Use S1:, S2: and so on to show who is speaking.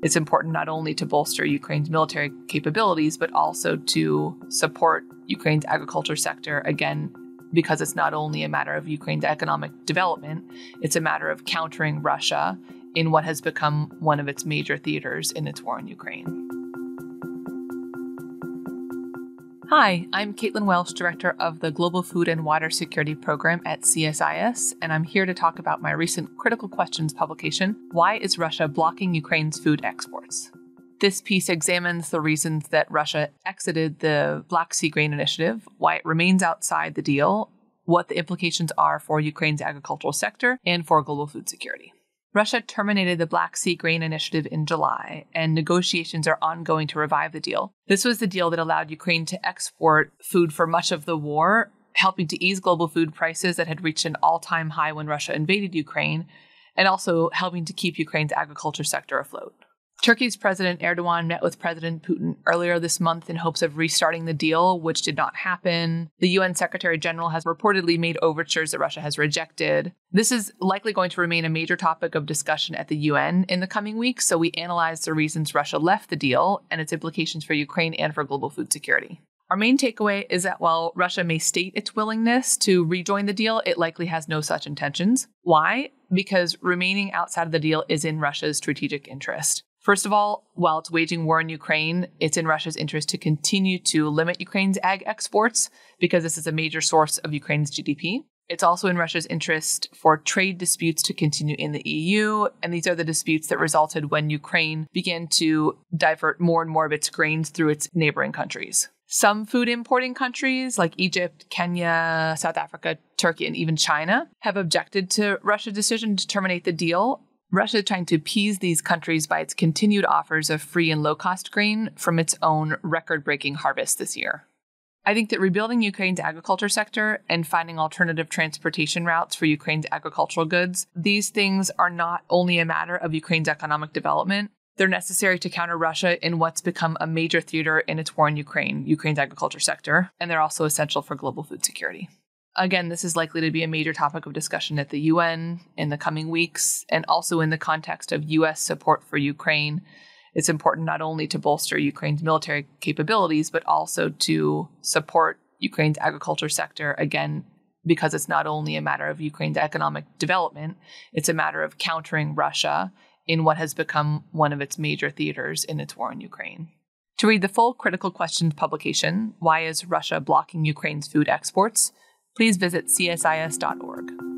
S1: It's important not only to bolster Ukraine's military capabilities, but also to support Ukraine's agriculture sector, again, because it's not only a matter of Ukraine's economic development, it's a matter of countering Russia in what has become one of its major theaters in its war in Ukraine. Hi, I'm Caitlin Welsh, Director of the Global Food and Water Security Program at CSIS, and I'm here to talk about my recent Critical Questions publication, Why is Russia Blocking Ukraine's Food Exports? This piece examines the reasons that Russia exited the Black Sea Grain Initiative, why it remains outside the deal, what the implications are for Ukraine's agricultural sector, and for global food security. Russia terminated the Black Sea Grain Initiative in July, and negotiations are ongoing to revive the deal. This was the deal that allowed Ukraine to export food for much of the war, helping to ease global food prices that had reached an all-time high when Russia invaded Ukraine, and also helping to keep Ukraine's agriculture sector afloat. Turkey's President Erdogan met with President Putin earlier this month in hopes of restarting the deal, which did not happen. The UN Secretary General has reportedly made overtures that Russia has rejected. This is likely going to remain a major topic of discussion at the UN in the coming weeks, so we analyzed the reasons Russia left the deal and its implications for Ukraine and for global food security. Our main takeaway is that while Russia may state its willingness to rejoin the deal, it likely has no such intentions. Why? Because remaining outside of the deal is in Russia's strategic interest. First of all, while it's waging war in Ukraine, it's in Russia's interest to continue to limit Ukraine's ag exports because this is a major source of Ukraine's GDP. It's also in Russia's interest for trade disputes to continue in the EU, and these are the disputes that resulted when Ukraine began to divert more and more of its grains through its neighboring countries. Some food importing countries like Egypt, Kenya, South Africa, Turkey, and even China have objected to Russia's decision to terminate the deal. Russia is trying to appease these countries by its continued offers of free and low-cost grain from its own record-breaking harvest this year. I think that rebuilding Ukraine's agriculture sector and finding alternative transportation routes for Ukraine's agricultural goods, these things are not only a matter of Ukraine's economic development, they're necessary to counter Russia in what's become a major theater in its war in Ukraine, Ukraine's agriculture sector, and they're also essential for global food security. Again, this is likely to be a major topic of discussion at the UN in the coming weeks, and also in the context of U.S. support for Ukraine. It's important not only to bolster Ukraine's military capabilities, but also to support Ukraine's agriculture sector, again, because it's not only a matter of Ukraine's economic development, it's a matter of countering Russia in what has become one of its major theaters in its war in Ukraine. To read the full Critical Questions publication, Why is Russia Blocking Ukraine's Food Exports?, please visit csis.org.